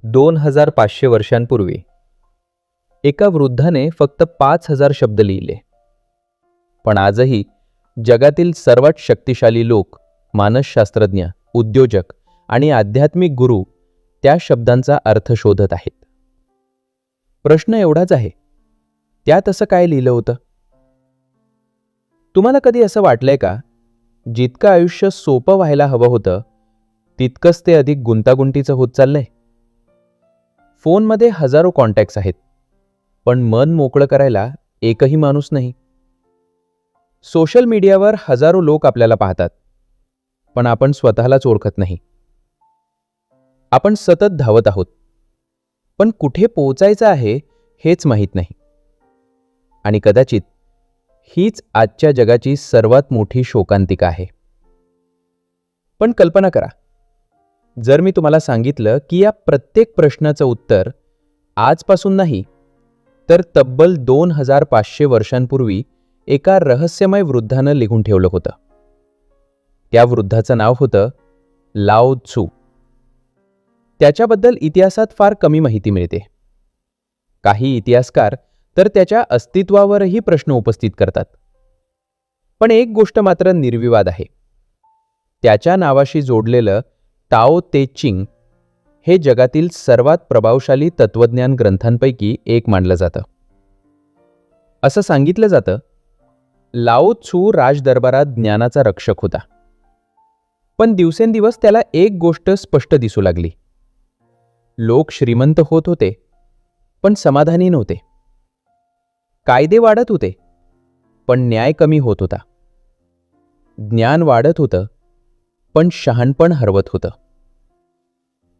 2500 वर्षांपूर्वी एका वृद्धाने फक्त 5000 शब्द लिहिले. पण आजही जगातील सर्वात शक्तिशाली लोक, मानसशास्त्रज्ञ, उद्योजक आणि आध्यात्मिक गुरु त्या शब्दांचा अर्थ शोधत आहेत. प्रश्न एवढाच आहे, त्यात असं काय लिहिलं होतं? तुम्हाला कधी असं वाटलंय का, जितकं आयुष्य सोपं व्हायला हवं होतं तितकंच ते अधिक गुंतागुंतीचं होत चाललंय? फोनमध्ये हजारो कॉन्टॅक्ट्स आहेत, पण मन मोकळं करायला एकही माणूस नाही. सोशल मीडियावर हजारो लोक आपल्याला पाहतात, पण आपण स्वतःलाच ओळखत नाही. आपण सतत धावत आहोत, पण कुठे पोहोचायचं आहे हेच माहीत नाही. आणि कदाचित हीच आजच्या जगाची सर्वात मोठी शोकांतिका आहे. पण कल्पना करा, जर मी तुम्हाला सांगितलं की या प्रत्येक प्रश्नाचं उत्तर आजपासून नाही, तर तब्बल 2500 वर्षांपूर्वी एका रहस्यमय वृद्धानं लिहून ठेवलं होतं. त्या वृद्धाचं नाव होतं लाओ त्सू. त्याच्याबद्दल इतिहासात फार कमी माहिती मिळते. काही इतिहासकार तर त्याच्या अस्तित्वावरही प्रश्न उपस्थित करतात. पण एक गोष्ट मात्र निर्विवाद आहे. त्याच्या नावाशी जोडलेलं ताओ ते चिंग हे जगातील सर्वात प्रभावशाली तत्वज्ञान ग्रंथांपैकी एक मानलं जातं. असं सांगितलं जातं, लाओ त्सू राजदरबारात ज्ञानाचा रक्षक होता. पण दिवसेंदिवस त्याला एक गोष्ट स्पष्ट दिसू लागली. लोक श्रीमंत होत होते, पण समाधानी नव्हते. कायदे वाढत होते, पण न्याय कमी होत होता. ज्ञान वाढत होतं, पण शहाणपण हरवत होतं.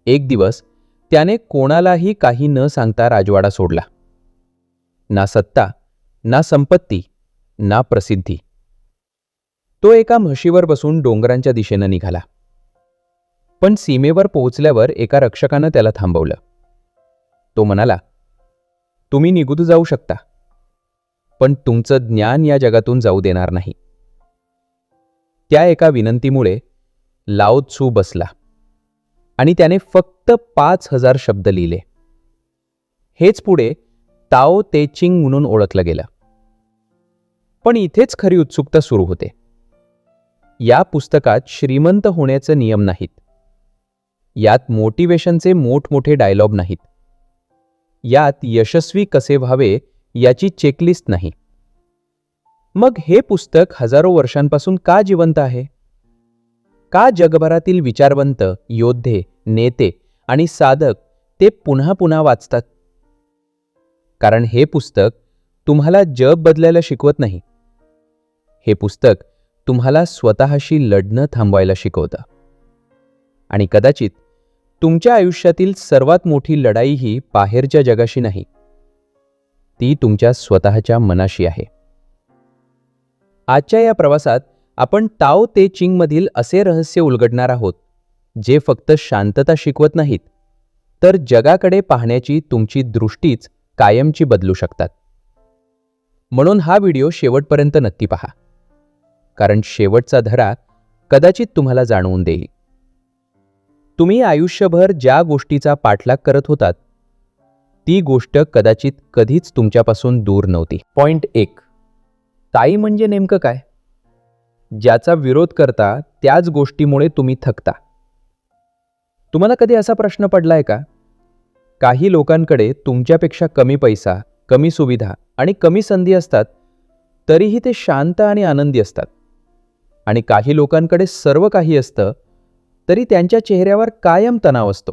एक दिवस त्याने कोणालाही काही न सांगता राजवाडा सोडला. ना सत्ता, ना संपत्ती, ना प्रसिद्धी. तो एका म्हशीवर बसून डोंगरांच्या दिशेनं निघाला. पण सीमेवर पोहोचल्यावर एका रक्षकानं त्याला थांबवलं. तो म्हणाला, तुम्ही निघून जाऊ शकता, पण तुमचं ज्ञान या जगातून जाऊ देणार नाही. त्या एका विनंतीमुळे लाओ त्सू बसला आणि त्याने फक्त 5000 शब्द लिहिले. हेच पुढे ताओ ते चिंग म्हणून ओळखलं गेलं. पण इथेच खरी उत्सुकता सुरू होते. या पुस्तकात श्रीमंत होण्याचे नियम नाहीत. यात मोटिवेशनचे मोठमोठे डायलॉग नाहीत. यात यशस्वी कसे व्हावे याची चेकलिस्ट नाही. मग हे पुस्तक हजारो वर्षांपासून का जिवंत आहे? का जगभरातील विचारवंत, योद्धे, नेते आणि साधक ते पुन्हा पुन्हा वाचतात? कारण हे पुस्तक तुम्हाला जग बदलायला शिकवत नाही. हे पुस्तक तुम्हाला स्वतःशी लढणं थांबवायला शिकवतं. आणि कदाचित तुमच्या आयुष्यातील सर्वात मोठी लढाई ही बाहेरच्या जगाशी नाही, ती तुमच्या स्वतःच्या मनाशी आहे. आजच्या या प्रवासात आपण ताओ ते चिंग मधील असे रहस्य उलगडणार आहोत, जे फक्त शांतता शिकवत नाहीत, तर जगाकडे पाहण्याची तुमची दृष्टीच कायमची बदलू शकतात. म्हणून हा व्हिडिओ शेवटपर्यंत नक्की पहा, कारण शेवटचा धडा कदाचित तुम्हाला जाणवून देईल. तुम्ही आयुष्यभर ज्या गोष्टीचा पाठलाग करत होतात, ती गोष्ट कदाचित कधीच तुमच्यापासून दूर नव्हती. पॉइंट 1. ताई म्हणजे नेमकं काय? ज्याचा विरोध करता त्याच गोष्टीमुळे तुम्ही थकता. तुम्हाला कधी असा प्रश्न पडलाय का? काही लोकांकडे तुमच्यापेक्षा कमी पैसा, कमी सुविधा आणि कमी संधी असतात, तरीही ते शांत आणि आनंदी असतात. आणि काही लोकांकडे सर्व काही असतं, तरी त्यांच्या चेहऱ्यावर कायम तणाव असतो.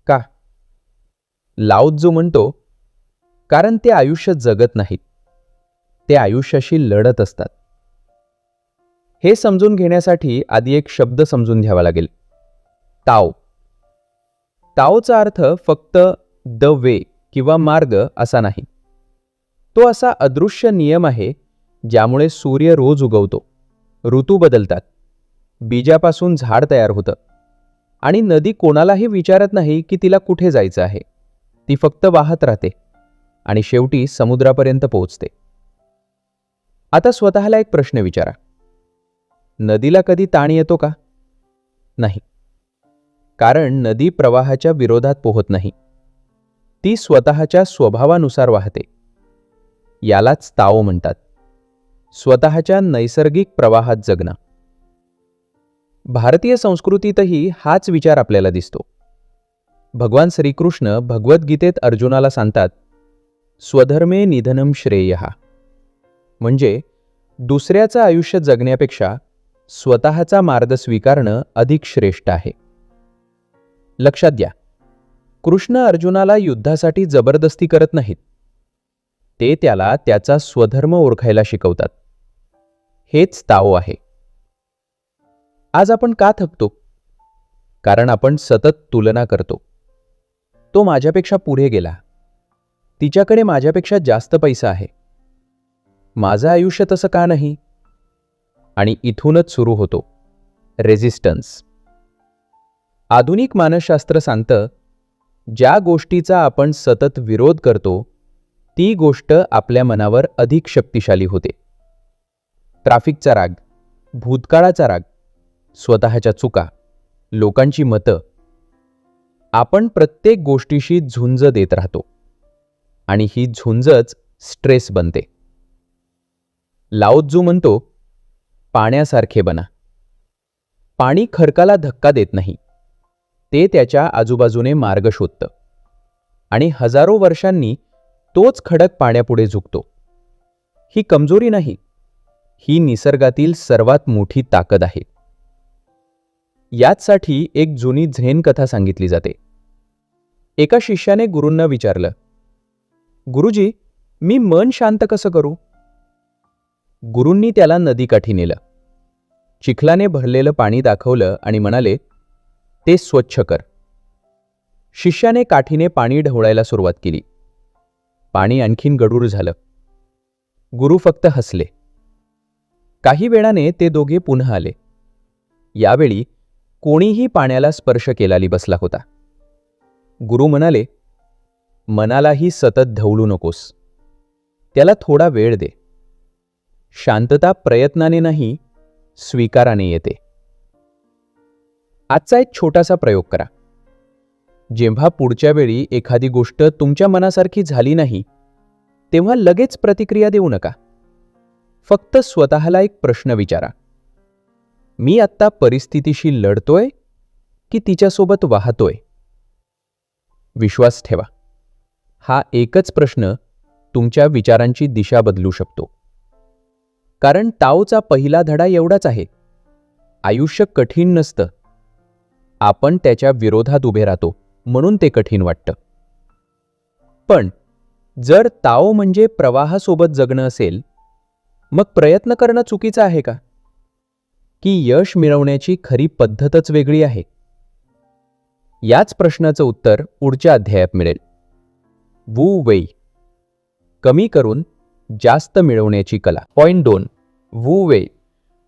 का? लाओ त्सू म्हणतो, कारण ते आयुष्य जगत नाहीत, ते आयुष्याशी लढत असतात. हे समजून घेण्यासाठी आधी एक शब्द समजून घ्यावा लागेल, ताओ. ताओचा अर्थ फक्त द वे किंवा मार्ग असा नाही. तो असा अदृश्य नियम आहे ज्यामुळे सूर्य रोज उगवतो, ऋतू बदलतात, बीजापासून झाड तयार होतं आणि नदी कोणालाही विचारत नाही की तिला कुठे जायचं आहे. ती फक्त वाहत राहते आणि शेवटी समुद्रापर्यंत पोहोचते. आता स्वतःला एक प्रश्न विचारा, नदीला कधी ताण येतो का? नाही. कारण नदी प्रवाहाच्या विरोधात पोहत नाही. ती स्वतःच्या स्वभावानुसार वाहते. यालाच ताओ म्हणतात. स्वतःच्या नैसर्गिक प्रवाहात जगणं. भारतीय संस्कृतीतही हाच विचार आपल्याला दिसतो. भगवान श्रीकृष्ण भगवद्गीतेत अर्जुनाला सांगतात, स्वधर्मे निधनम श्रेयः, म्हणजे दुसऱ्याचं आयुष्य जगण्यापेक्षा स्वतःचा मार्ग स्वीकारणं अधिक श्रेष्ठ आहे. लक्षात घ्या, कृष्ण अर्जुनाला युद्धासाठी जबरदस्ती करत नाहीत. ते त्याला त्याचा स्वधर्म ओळखायला शिकवतात. हेच ताओ आहे. आज आपण का थकतो? कारण आपण सतत तुलना करतो. तो माझ्यापेक्षा पुढे गेला, तिच्याकडे माझ्यापेक्षा जास्त पैसा आहे, माझं आयुष्य तसं का नाही? आणि इथूनच सुरू होतो रेझिस्टन्स. आधुनिक मानसशास्त्र सांगतं, ज्या गोष्टीचा आपण सतत विरोध करतो ती गोष्ट आपल्या मनावर अधिक शक्तिशाली होते. ट्रॅफिकचा राग, भूतकाळाचा राग, स्वतःच्या चुका, लोकांची मतं. आपण प्रत्येक गोष्टीशी झुंज देत राहतो आणि ही झुंजच स्ट्रेस बनते. लाओ त्झू म्हणतो, पाण्यासारखे बना. पाणी खडकाला धक्का देत नाही, ते त्याच्या आजूबाजूने मार्ग शोधतं आणि हजारो वर्षांनी तोच खडक पाण्यापुढे झुकतो. ही कमजोरी नाही, ही निसर्गातील सर्वात मोठी ताकद आहे. याचसाठी एक जुनी झेन कथा सांगितली जाते. एका शिष्याने गुरूंना विचारलं, गुरुजी, मी मन शांत कसं करू? गुरूंनी त्याला नदीकाठी नेलं, चिखलाने भरलेलं पाणी दाखवलं आणि म्हणाले, ते स्वच्छ कर. शिष्याने काठीने पाणी ढवळायला सुरुवात केली. पाणी आणखीन गडूळ झालं. गुरु फक्त हसले. काही वेळाने ते दोघे पुन्हा आले. यावेळी कोणीही पाण्याला स्पर्श केलाली बसला होता. गुरु म्हणाले, मनालाही सतत ढवळू नकोस, त्याला थोडा वेळ दे. शांतता प्रयत्नाने नाही, स्वीकाराने येते. आजचा एक छोटासा प्रयोग करा. जेव्हा पुढच्या वेळी एखादी गोष्ट तुमच्या मनासारखी झाली नाही, तेव्हा लगेच प्रतिक्रिया देऊ नका. फक्त स्वतःला एक प्रश्न विचारा, मी आत्ता परिस्थितीशी लढतोय की तिच्यासोबत वाहतोय? विश्वास ठेवा, हा एकच प्रश्न तुमच्या विचारांची दिशा बदलू शकतो. कारण ताओचा पहिला धडा एवढाच आहे, आयुष्य कठीण नसतं, आपण त्याच्या विरोधात उभे राहतो म्हणून ते कठीण वाटतं. पण जर ताओ म्हणजे प्रवाहासोबत जगणं असेल, मग प्रयत्न करणं चुकीचं आहे का? की यश मिळवण्याची खरी पद्धतच वेगळी आहे? याच प्रश्नाचं उत्तर पुढच्या अध्यायात मिळेल. वू वेई, कमी करून जास्त मिळवण्याची कला. पॉइंट 2, वू वेई,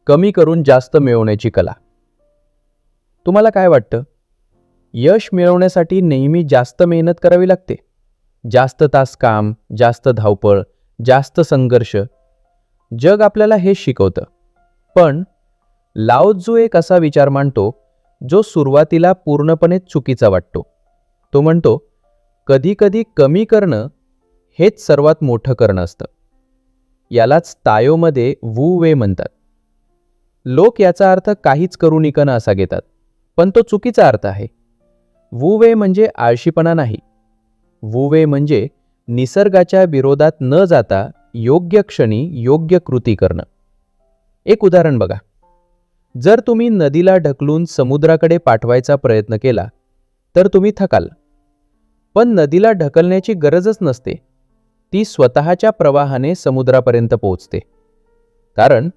कमी करून जास्त मिळवण्याची कला. तुम्हाला काय वाटतं? यश मिळवण्यासाठी नेहमी जास्त मेहनत करावी लागते? जास्त तास काम, जास्त धावपळ, जास्त संघर्ष? जग आपल्याला हे शिकवतं. पण लाओ त्झू एक असा विचार मांडतो जो सुरुवातीला पूर्णपणे चुकीचा वाटतो. तो म्हणतो, कधी कधी कमी करणं हेच सर्वात मोठं करणं असतं. यालाच ताओमध्ये वू वे म्हणतात. लोक याचा अर्थ काहीच करू नये असा घेतात, पण तो चुकीचा अर्थ आहे. वू वे म्हणजे आळशीपणा नाही. वू वे म्हणजे निसर्गाच्या विरोधात न जाता योग्य क्षणी योग्य कृती करणं. एक उदाहरण बघा. जर तुम्ही नदीला ढकलून समुद्राकडे पाठवायचा प्रयत्न केला तर तुम्ही थकाल. पण नदीला ढकलण्याची गरजच नसते, ती स्वतःच्या प्रवाहाने समुद्रापर्यंत पोहोचते, कारण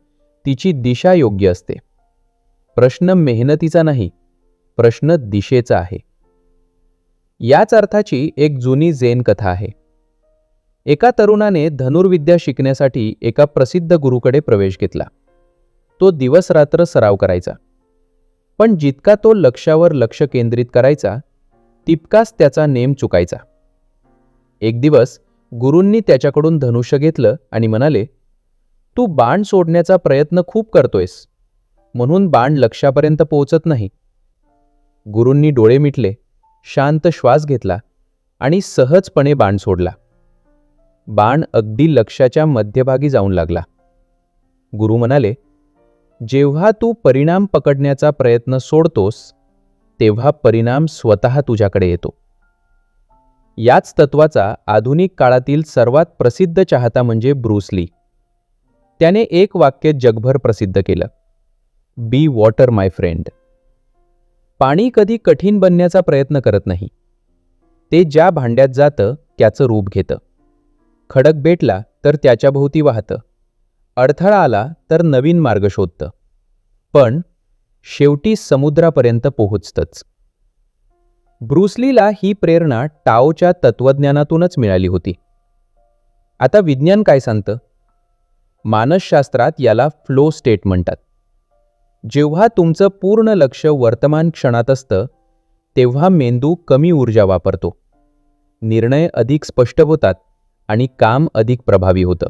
तिची दिशा योग्य असते. प्रश्न मेहनतीचा नाही, प्रश्न दिशेचा आहे. याच अर्थाची एक जुनी झेन कथा आहे. एका तरुणाने धनुर्विद्या शिकण्यासाठी एका प्रसिद्ध गुरुकडे प्रवेश घेतला. तो दिवस रात्र सराव करायचा, पण जितका तो लक्ष्यावर लक्ष केंद्रित करायचा तितकाच त्याचा नेम चुकायचा. एक दिवस गुरूंनी त्याच्याकडून धनुष्य घेतलं आणि म्हणाले, तू बाण सोडण्याचा प्रयत्न खूप करतोयस, म्हणून बाण लक्ष्यापर्यंत पोहोचत नाही. गुरूंनी डोळे मिटले, शांत श्वास घेतला आणि सहजपणे बाण सोडला. बाण अगदी लक्ष्याच्या मध्यभागी जाऊन लागला. गुरु म्हणाले, जेव्हा तू परिणाम पकडण्याचा प्रयत्न सोडतोस तेव्हा परिणाम स्वतः तुझ्याकडे येतो. याच तत्वाचा आधुनिक काळातील सर्वात प्रसिद्ध चाहता म्हणजे ब्रूस ली. त्याने एक वाक्य जगभर प्रसिद्ध केलं, बी वॉटर माय फ्रेंड. पाणी कधी कठीण बनण्याचा प्रयत्न करत नाही. ते ज्या भांड्यात जातं त्याचं रूप घेतं. खडक भेटला तर त्याच्याभोवती वाहतं. अडथळा आला तर नवीन मार्ग शोधतं. पण शेवटी समुद्रापर्यंत पोहोचतंच. ब्रूस लीला ही प्रेरणा टाओच्या तत्वज्ञानातूनच मिळाली होती. आता विज्ञान काय सांगतं? मानसशास्त्रात याला फ्लो स्टेट म्हणतात. जेव्हा तुमचं पूर्ण लक्ष वर्तमान क्षणात असतं तेव्हा मेंदू कमी ऊर्जा वापरतो. निर्णय अधिक स्पष्ट होतात आणि काम अधिक प्रभावी होतं.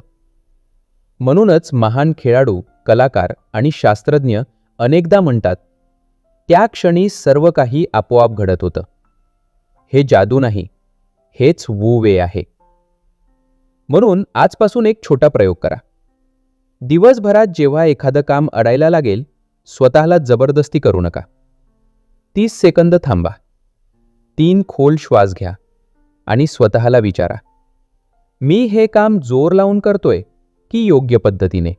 म्हणूनच महान खेळाडू, कलाकार आणि शास्त्रज्ञ अनेकदा म्हणतात, त्या क्षणी सर्व काही आपोआप घडत होतं. हे जादू नाही, हेच वू वे आहे. म्हणून आजपासून एक छोटा प्रयोग करा. दिवसभरात जेव्हा एखादं काम अडायला लागेल, स्वतःला जबरदस्ती करू नका. 30 सेकंद थांबा. 3 खोल श्वास घ्या आणि स्वतःला विचारा, मी हे काम जोर लावून करतोय की योग्य पद्धतीने?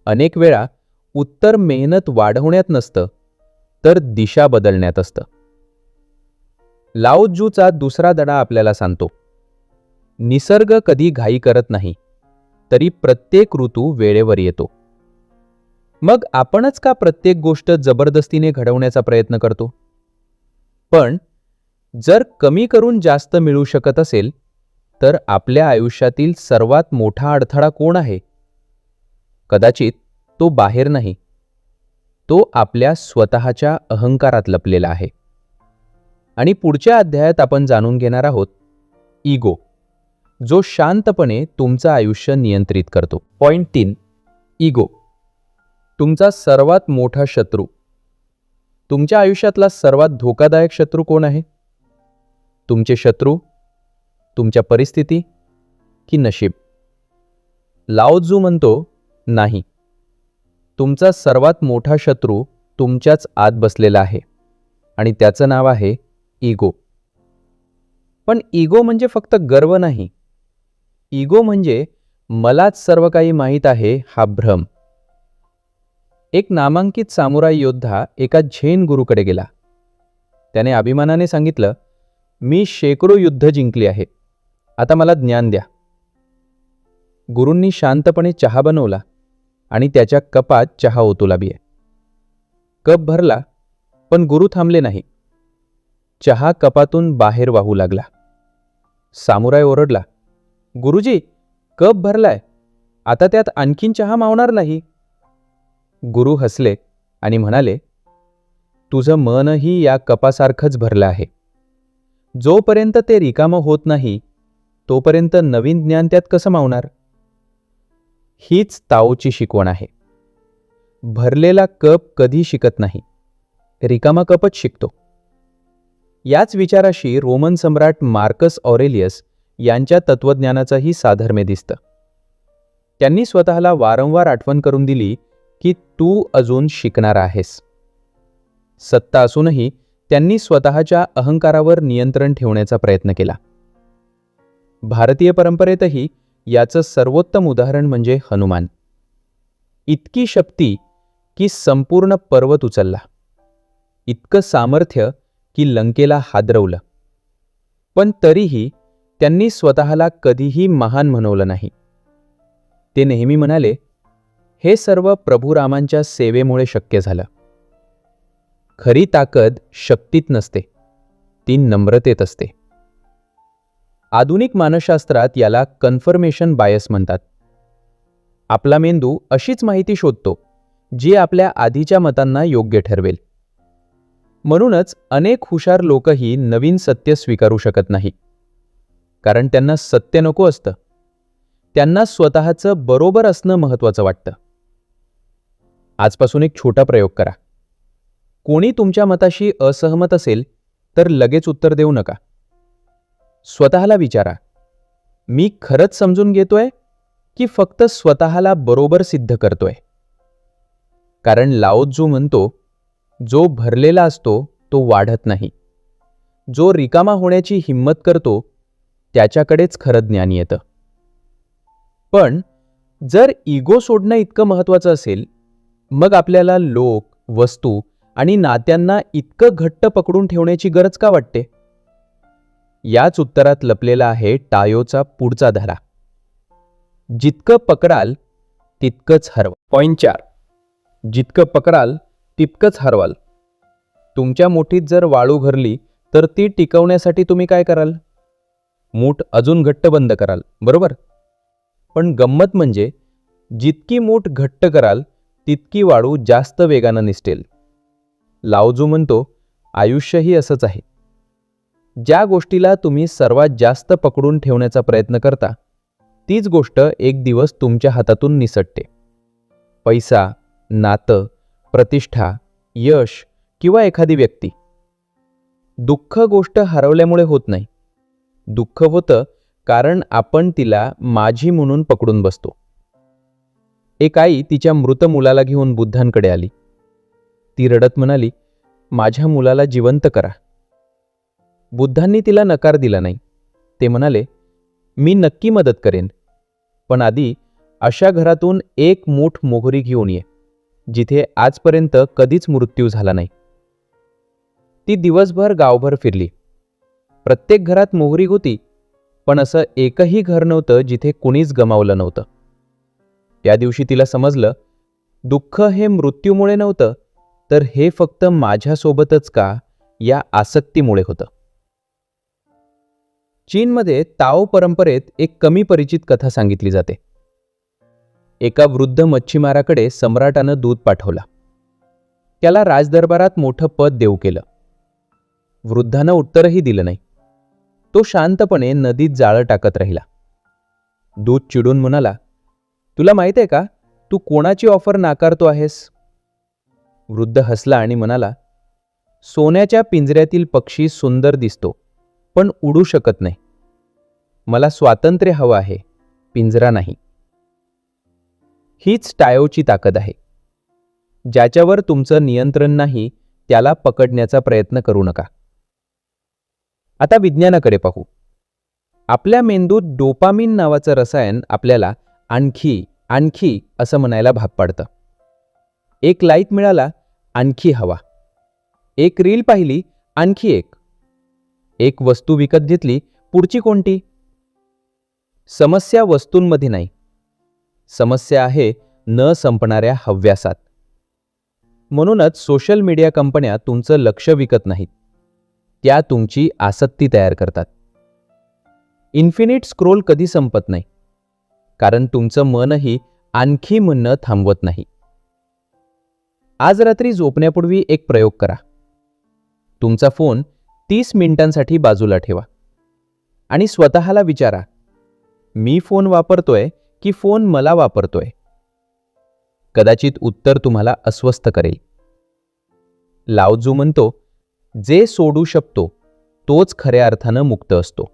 अनेक वेळा उत्तर मेहनत वाढवण्यात नसतं, तर दिशा बदलण्यात असतं. लाओ त्झूचा दुसरा धडा आपल्याला सांगतो, निसर्ग कधी घाई करत नाही, तरी प्रत्येक ऋतू वेळेवर येतो. मग आपणच का प्रत्येक गोष्ट जबरदस्तीने घडवण्याचा प्रयत्न करतो? पण जर कमी करून जास्त मिळू शकत असेल, तर आपल्या आयुष्यातील सर्वात मोठा अडथळा कोण आहे? कदाचित तो बाहेर नाही, तो आपल्या स्वतःच्या अहंकारात लपलेला आहे. आणि पुढच्या अध्यायात आपण जाणून घेणार आहोत इगो, जो शांतपणे तुमचं आयुष्य नियंत्रित करतो. पॉइंट 3, इगो, तुमचा सर्वात मोठा शत्रू. तुमच्या आयुष्यातला सर्वात धोकादायक शत्रू कोण आहे? तुमचे शत्रू, तुमच्या परिस्थिती की नशीब? लाओ त्झू म्हणतो, नाही, तुमचा सर्वात मोठा शत्रू तुमच्याच आत बसलेला आहे आणि त्याचं नाव आहे इगो. पण इगो म्हणजे फक्त गर्व नाही. इगो म्हणजे मलाच सर्व काही माहीत आहे हा भ्रम. एक नामांकित सामुराई योद्धा एका झेन गुरूकडे गेला. त्याने अभिमानाने सांगितलं, मी शेकडो युद्ध जिंकली आहे, आता मला ज्ञान द्या. गुरूंनी शांतपणे चहा बनवला आणि त्याच्या कपात चहा ओतू लागले. कप भरला, पण गुरु थांबले नाही. चहा कपातून बाहेर वाहू लागला. सामुराई ओरडला, गुरुजी, कप भरलाय, आता त्यात आणखीन चहा मावणार नाही. गुरु हसले आणि म्हणाले, तुझं मनही या कपासारखंच भरलं आहे. जोपर्यंत ते रिकामं होत नाही तोपर्यंत नवीन ज्ञान त्यात कसं मावणार? हीच ताओची शिकवण आहे. भरलेला कप कधी शिकत नाही, रिकामा कपच शिकतो. याच विचाराशी रोमन सम्राट मार्कस ऑरेलियस यांच्या तत्वज्ञानाचंही साधर्म्य दिसतं. त्यांनी स्वतःला वारंवार आठवण करून दिली की तू अजून शिकणार आहेस. सत्ता असूनही त्यांनी स्वतःच्या अहंकारावर नियंत्रण ठेवण्याचा प्रयत्न केला. भारतीय परंपरेतही याचं सर्वोत्तम उदाहरण म्हणजे हनुमान. इतकी शक्ती की संपूर्ण पर्वत उचलला, इतकं सामर्थ्य की लंकेला हादरवलं. पण तरीही त्यांनी स्वतःला कधीही महान म्हणवलं नाही. ते नेहमी म्हणाले, हे सर्व प्रभू रामांच्या सेवेमुळे शक्य झालं. खरी ताकद शक्तीत नसते, ती नम्रतेत असते. आधुनिक मानसशास्त्रात याला कन्फर्मेशन बायस म्हणतात. आपला मेंदू अशीच माहिती शोधतो जी आपल्या आधीच्या मतांना योग्य ठरवेल. म्हणूनच अनेक हुशार लोकही नवीन सत्य स्वीकारू शकत नाही, कारण त्यांना सत्य नको असतं. त्यांना स्वतःचं बरोबर असणं महत्त्वाचं वाटतं. आजपासून एक छोटा प्रयोग करा. कोणी तुमच्या मताशी असहमत असेल तर लगेच उत्तर देऊ नका. स्वतःला विचारा, मी खरंच समजून घेतोय की फक्त स्वतःला बरोबर सिद्ध करतोय? कारण लाओ त्झू म्हणतो, जो भरलेला असतो तो वाढत नाही. जो रिकामा होण्याची हिंमत करतो त्याच्याकडेच खरं ज्ञान येतं. पण जर इगो सोडणं इतकं महत्त्वाचं असेल, मग आपल्याला लोक, वस्तू आणि नात्यांना इतकं घट्ट पकडून ठेवण्याची गरज का वाटते? याच उत्तरात लपलेला आहे टायोचा पुढचा धडा. जितकं पकडाल तितकंच हरवाल. पॉइंट 4. जितकं पकडाल तितकंच हरवाल. तुमच्या मुठीत जर वाळू घरली तर ती टिकवण्यासाठी तुम्ही काय कराल? मूठ अजून घट्ट बंद कराल, बरोबर? पण गंमत म्हणजे जितकी मूठ घट्ट कराल तितकी वाळू जास्त वेगानं निसटेल. लाओ त्झू म्हणतो, आयुष्यही असंच आहे. ज्या गोष्टीला तुम्ही सर्वात जास्त पकडून ठेवण्याचा प्रयत्न करता तीच गोष्ट एक दिवस तुमच्या हातातून निसटते. पैसा, नातं, प्रतिष्ठा, यश किंवा एखादी व्यक्ती. दुःख गोष्ट हरवल्यामुळे होत नाही. दुःख होतं कारण आपण तिला माझी म्हणून पकडून बसतो. एक आई तिच्या मृत मुलाला घेऊन बुद्धांकडे आली. ती रडत म्हणाली, माझ्या मुलाला जिवंत करा. बुद्धांनी तिला नकार दिला नाही. ते म्हणाले, मी नक्की मदत करेन, पण आधी अशा घरातून एक मूठ मोहरी घेऊन ये जिथे आजपर्यंत कधीच मृत्यू झाला नाही. ती दिवसभर गावभर फिरली. प्रत्येक घरात मोहरी होती, पण असं एकही घर नव्हतं जिथे कुणीच गमावलं नव्हतं. त्या दिवशी तिला समजलं, दुःख हे मृत्यूमुळे नव्हतं, तर हे फक्त माझ्यासोबतच का या आसक्तीमुळे होतं. चीनमध्ये ताओ परंपरेत एक कमी परिचित कथा सांगितली जाते. एका वृद्ध मच्छीमाराकडे सम्राटानं दूत पाठवला. त्याला राजदरबारात मोठं पद देऊ केलं. वृद्धानं उत्तरही दिलं नाही. तो शांतपणे नदीत जाळं टाकत राहिला. दूत चिडून म्हणाला, तुला माहित आहे का, तू कोणाची ऑफर नाकारतो आहेस? वृद्ध हसला आणि म्हणाला, सोन्याच्या पिंजऱ्यातील पक्षी सुंदर दिसतो, पण उडू शकत नाही. मला स्वातंत्र्य हवं आहे, पिंजरा नाही. हीच टायोची ताकद आहे. ज्याच्यावर तुमचं नियंत्रण नाही त्याला पकडण्याचा प्रयत्न करू नका. आता विज्ञानाकडे पाहू. आपल्या मेंदूत डोपामिन नावाचं रसायन आपल्याला आणखी आणखी असं म्हणायला भाग पाडतं. एक लाईक मिळाला, आणखी हवा. एक रील पाहिली, आणखी एक. एक वस्तू विकत घेतली, पुढची कोणती? समस्या वस्तूंमध्ये नाही, समस्या आहे न संपणाऱ्या हव्यासात. म्हणूनच सोशल मीडिया कंपन्या तुमचं लक्ष विकत नाहीत, त्या तुमची आसक्ती तयार करतात. इन्फिनिट स्क्रोल कधी संपत नाही, कारण तुमचं मनही आणखी म्हणणं थांबवत नाही. आज रात्री झोपण्यापूर्वी एक प्रयोग करा. तुमचा फोन 30 मिनिटांसाठी बाजूला ठेवा आणि स्वतःला विचारा, मी फोन वापरतोय की फोन मला वापरतोय? कदाचित उत्तर तुम्हाला अस्वस्थ करेल. लाओ त्झू म्हणतो, जे सोडू शकतो तोच खऱ्या अर्थानं मुक्त असतो.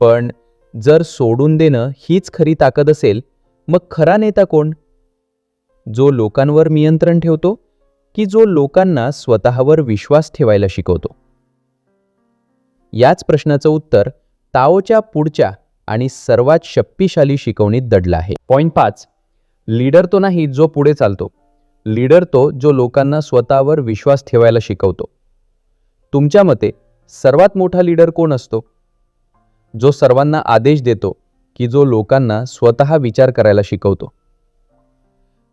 पण जर सोडून देणं हीच खरी ताकद असेल, मग खरा नेता कोण? जो लोकांवर नियंत्रण ठेवतो की जो लोकांना स्वतःवर विश्वास ठेवायला शिकवतो? याच प्रश्नाचं उत्तर ताओच्या पुढच्या आणि सर्वात शक्तिशाली शिकवणीत दडलं आहे. पॉइंट 5. लीडर तो नाही जो पुढे चालतो, लीडर तो जो लोकांना स्वतःवर विश्वास ठेवायला शिकवतो. तुमच्या मते सर्वात मोठा लीडर कोण असतो? जो सर्वांना आदेश देतो की जो लोकांना स्वतः विचार करायला शिकवतो?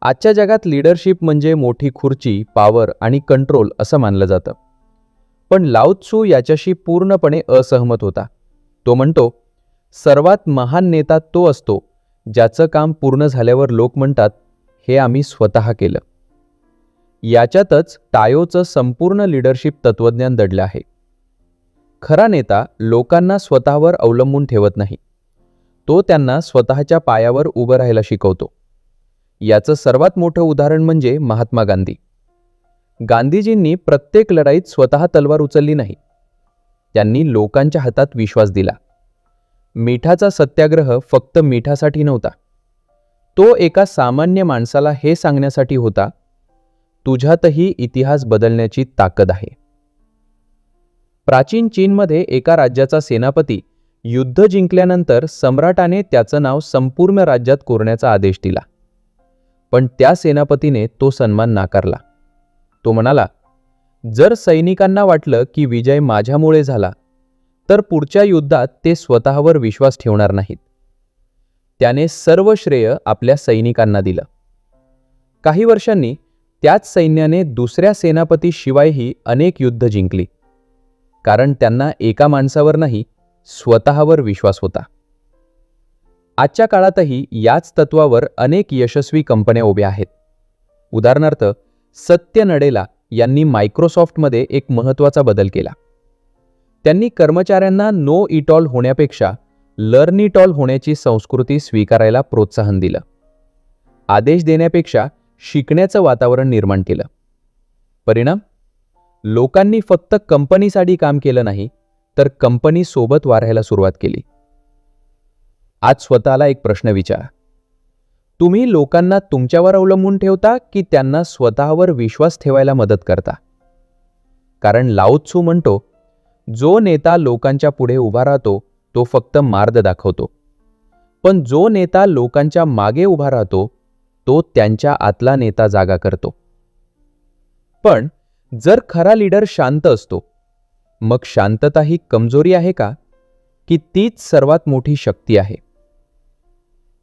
आजच्या जगात लीडरशिप म्हणजे मोठी खुर्ची, पॉवर आणि कंट्रोल असं मानलं जातं. पण लाओ त्झू याच्याशी पूर्णपणे असहमत होता. तो म्हणतो, सर्वात महान नेता तो असतो ज्याचं काम पूर्ण झाल्यावर लोक म्हणतात, हे आम्ही स्वतः केलं. याच्यातच टायोचं संपूर्ण लीडरशिप तत्वज्ञान दडलं आहे. खरा नेता लोकांना स्वतःवर अवलंबून ठेवत नाही, तो त्यांना स्वतःच्या पायावर उभं राहायला शिकवतो. याचं सर्वात मोठं उदाहरण म्हणजे महात्मा गांधी. गांधीजींनी प्रत्येक लढाईत स्वतः तलवार उचलली नाही. त्यांनी लोकांच्या हातात विश्वास दिला. मिठाचा सत्याग्रह फक्त मिठासाठी नव्हता. तो एका सामान्य माणसाला हे सांगण्यासाठी होता, तुझ्यातही इतिहास बदलण्याची ताकद आहे. प्राचीन चीनमध्ये एका राज्याचा सेनापती युद्ध जिंकल्यानंतर सम्राटाने त्याचं नाव संपूर्ण राज्यात कोरण्याचा आदेश दिला. पण त्या सेनापतीने तो सन्मान नाकारला. तो म्हणाला, जर सैनिकांना वाटलं की विजय माझ्यामुळे झाला, तर पुढच्या युद्धात ते स्वतःवर विश्वास ठेवणार नाहीत. त्याने सर्व श्रेय आपल्या सैनिकांना दिलं. काही वर्षांनी त्याच सैन्याने दुसऱ्या सेनापतीशिवायही अनेक युद्ध जिंकली, कारण त्यांना एका माणसावर नाही, स्वतःवर विश्वास होता. आजच्या काळातही याच तत्वावर अनेक यशस्वी कंपन्या उभ्या आहेत. उदाहरणार्थ, सत्य नडेला यांनी मायक्रोसॉफ्टमध्ये एक महत्त्वाचा बदल केला. त्यांनी कर्मचाऱ्यांना नो इट ऑल होण्यापेक्षा लर्न इट ऑल होण्याची संस्कृती स्वीकारायला प्रोत्साहन दिलं. आदेश देण्यापेक्षा शिकण्याचं वातावरण निर्माण केलं. परिणाम, लोकांनी फक्त कंपनीसाठी काम केलं नाही, तर कंपनी सोबत वारायला सुरुवात केली. आज स्वतःला एक प्रश्न विचारा, तुम्ही लोकांना तुमच्यावर अवलंबून ठेवता की त्यांना स्वतःवर विश्वास ठेवायला मदत करता? कारण लाओ त्सू म्हणतो, जो नेता लोकांच्या पुढे उभा राहतो तो फक्त मार्ग दाखवतो, पण जो नेता लोकांच्या मागे उभा राहतो तो त्यांच्या आतला नेता जागा करतो. पण जर खरा लीडर शांत असतो, मग शांतता ही कमजोरी आहे का, की तीच सर्वात मोठी शक्ती आहे?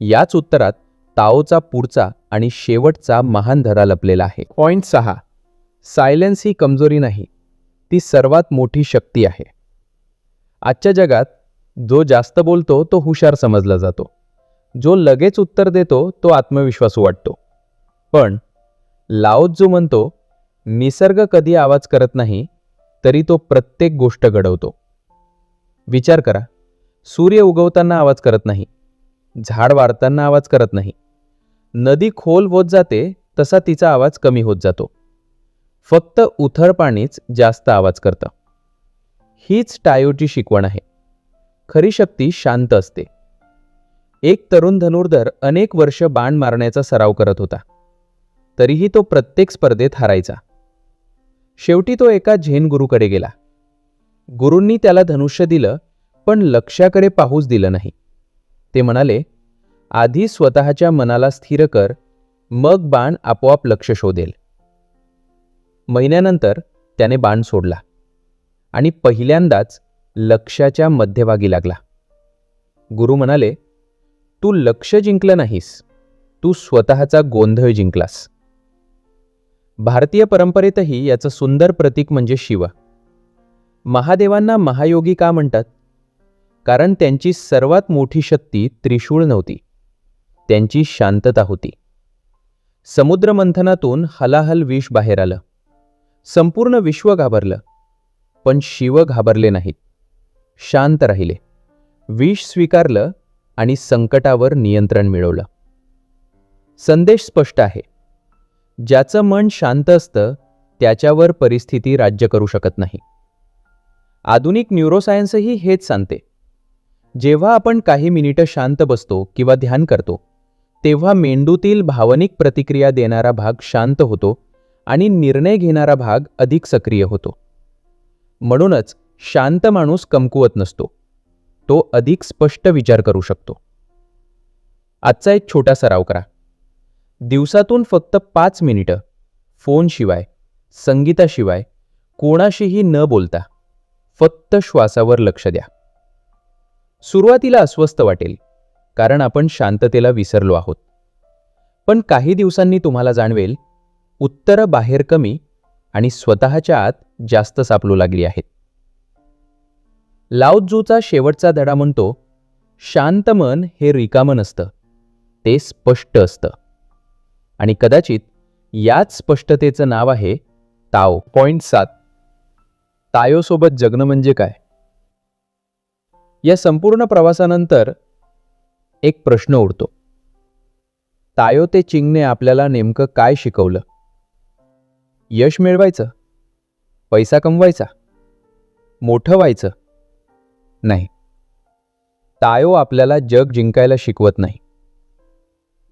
याच उत्तरात ताओचा पुढचा आणि शेवटचा महान धडा लपलेला आहे. पॉइंट 6. सायलेन्स ही कमजोरी नाही, ती सर्वात मोठी शक्ती आहे. आजच्या जगात जो जास्त बोलतो तो हुशार समजला जातो, जो लगेच उत्तर देतो तो आत्मविश्वासू वाटतो. पण लाओ त्सू म्हणतो, निसर्ग कधी आवाज करत नाही, तरी तो प्रत्येक गोष्ट घडवतो. विचार करा, सूर्य उगवताना आवाज करत नाही, झाड वाढताना आवाज करत नाही, नदी खोल होत जाते तसा तिचा आवाज कमी होत जातो. फक्त उथळ पाणीच जास्त आवाज करतं. हीच टायोची शिकवण आहे. खरी शक्ती शांत असते. एक तरुण धनुर्धर अनेक वर्ष बाण मारण्याचा सराव करत होता, तरीही तो प्रत्येक स्पर्धेत हारायचा. शेवटी तो एका झेन गुरूकडे गेला. गुरूंनी त्याला धनुष्य दिलं, पण लक्ष्याकडे पाहूच दिलं नाही. ते म्हणाले, आधी स्वतःच्या मनाला स्थिर कर, मग बाण आपोआप लक्ष शोधेल. महिन्यानंतर त्याने बाण सोडला आणि पहिल्यांदाच लक्ष्याच्या मध्यभागी लागला. गुरु म्हणाले, तू लक्ष्य जिंकलं नाहीस, तू स्वतःचा गोंधळ जिंकलास. भारतीय परंपरेतही याचं सुंदर प्रतीक म्हणजे शिव. महादेवांना महायोगी का म्हणतात? कारण त्यांची सर्वात मोठी शक्ती त्रिशूळ नव्हती, त्यांची शांतता होती. समुद्र मंथनातून हलाहल विष बाहेर आलं. संपूर्ण विश्व घाबरलं, पण शिव घाबरले नाहीत. शांत राहिले, विष स्वीकारलं आणि संकटावर नियंत्रण मिळवलं. संदेश स्पष्ट आहे. ज्याचं मन शांत असतं त्याच्यावर परिस्थिती राज्य करू शकत नाही. आधुनिक न्यूरोसायन्सही हेच सांगते. जेव्हा आपण काही मिनिटं शांत बसतो किंवा ध्यान करतो, तेव्हा मेंदूतील भावनिक प्रतिक्रिया देणारा भाग शांत होतो आणि निर्णय घेणारा भाग अधिक सक्रिय होतो. म्हणूनच शांत माणूस कमकुवत नसतो, तो अधिक स्पष्ट विचार करू शकतो. आजचा एक छोटा सराव करा. दिवसातून फक्त 5 मिनिटं फोनशिवाय, संगीताशिवाय, कोणाशीही न बोलता फक्त श्वासावर लक्ष द्या. सुरुवातीला अस्वस्थ वाटेल, कारण आपण शांततेला विसरलो आहोत. पण काही दिवसांनी तुम्हाला जाणवेल, उत्तरं बाहेर कमी आणि स्वतःच्या आत जास्त सापडू लागली आहेत. लाओ त्सूचा शेवटचा धडा म्हणतो, शांत मन हे रिकामं नसतं, ते स्पष्ट असतं. आणि कदाचित याच स्पष्टतेचं नाव आहे ताओ. पॉइंट 7. तायोसोबत जगणं म्हणजे काय? या संपूर्ण प्रवासानंतर एक प्रश्न उरतो. तायो ते चिंगने आपल्याला नेमकं काय शिकवलं? यश मिळवायचं, पैसा कमवायचा, मोठं व्हायचं? नाही. ताओ आपल्याला जग जिंकायला शिकवत नाही.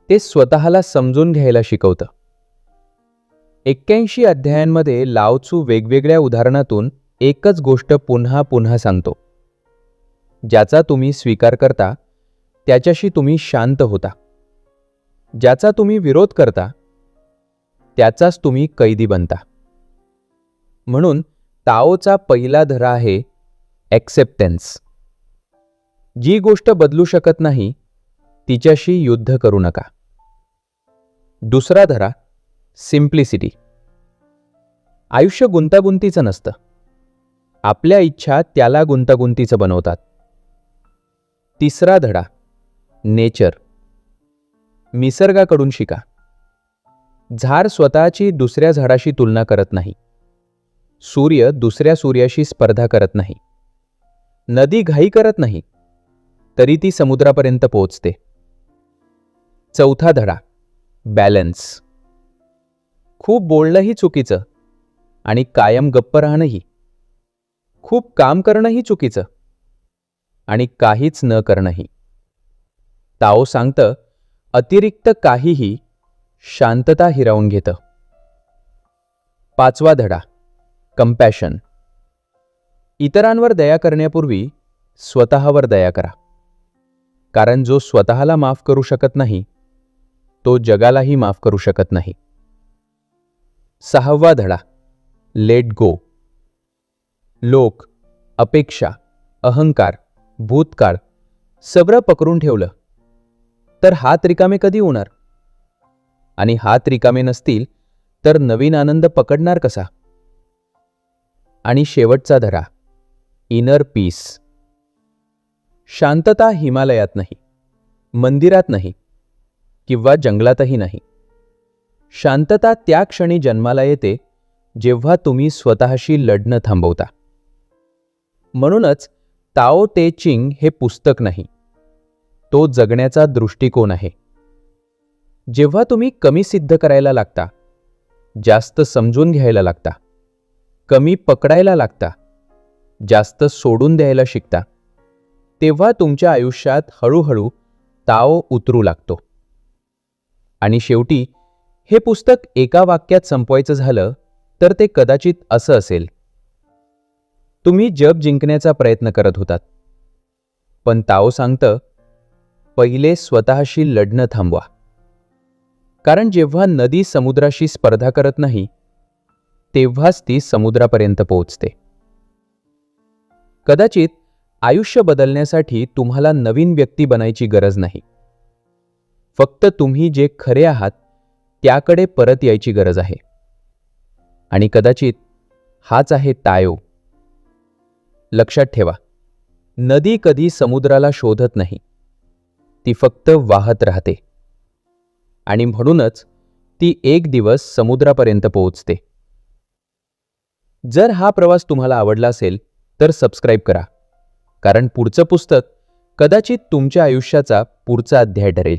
ते स्वतःला समजून घ्यायला शिकवतं. 81 अध्यायांमध्ये लाओ त्सू वेगवेगळ्या उदाहरणातून एकच गोष्ट पुन्हा पुन्हा सांगतो. ज्याचा तुम्ही स्वीकार करता त्याच्याशी तुम्ही शांत होता. ज्याचा तुम्ही विरोध करता त्याचाच तुम्ही कैदी बनता. म्हणून ताओचा पहिला धडा आहे ॲक्सेप्टन्स. जी गोष्ट बदलू शकत नाही तिच्याशी युद्ध करू नका. दुसरा धडा सिम्प्लिसिटी. आयुष्य गुंतागुंतीचं नसतं. आपल्या इच्छा त्याला गुंतागुंतीचं बनवतात. तिसरा धडा नेचर. निसर्गाकडून शिका. झाड स्वतःची दुसऱ्या झाडाशी तुलना करत नाही. सूर्य दुसऱ्या सूर्याशी स्पर्धा करत नाही. नदी घाई करत नाही तरी ती समुद्रापर्यंत पोहोचते. चौथा धडा बॅलन्स. खूप बोलणंही चुकीचं आणि कायम गप्प राहणंही. खूप काम करणंही चुकीचं आणि काहीच न करणंही. ताओ सांगतं, अतिरिक्त काहीही शांतता हिरावून घेतं. पाचवा धडा कंपॅशन. इतरांवर दया करण्यापूर्वी स्वतःवर दया करा. कारण जो स्वतःला माफ करू शकत नाही तो जगालाही माफ करू शकत नाही. सहावा धडा लेट गो. लोक, अपेक्षा, अहंकार, भूतकाळ सगळं पकडून ठेवलं तर हात रिकामे कधी होणार? आणि हात रिकामे नसतील तर नवीन आनंद पकडणार कसा? आणि शेवटचा धडा इनर पीस. शांतता हिमालयात नाही, मंदिरात नाही किंवा जंगलातही नाही. शांतता त्या क्षणी जन्माला येते जेव्हा तुम्ही स्वतःशी लढणं थांबवता. म्हणूनच ताओ ते चिंग हे पुस्तक नाही, तो जगण्याचा दृष्टिकोन आहे. जेव्हा तुम्ही कमी सिद्ध करायला लागता, जास्त समजून घ्यायला लागता, कमी पकडायला लागता, जास्त सोडून द्यायला शिकता, तेव्हा तुमच्या आयुष्यात हळूहळू ताओ उतरू लागतो. आणि शेवटी हे पुस्तक एका वाक्यात संपवायचं झालं तर ते कदाचित असं असेल, तुम्ही जग जिंकण्याचा प्रयत्न करत होतात, पण ताओ सांगतं, पहिले स्वतःशी लढणं थांबवा. कारण जेव्हा नदी समुद्राशी स्पर्धा करत नाही तेव्हाच ती समुद्रापर्यंत पोहोचते. कदाचित आयुष्य बदलण्यासाठी तुम्हाला नवीन व्यक्ती बनायची गरज नाही. फक्त तुम्ही जे खरे आहात त्याकडे परत यायची गरज आहे. आणि कदाचित हाच आहे ताओ. लक्षात ठेवा, नदी कधी समुद्राला शोधत नाही, ती फक्त वाहत राहते. आणि म्हणूनच ती एक दिवस समुद्रापर्यंत पोहोचते. जर हा प्रवास तुम्हाला आवडला असेल तर सबस्क्राईब करा, कारण पुढचं पुस्तक कदाचित तुमच्या आयुष्याचा पुढचा अध्याय ठरेल.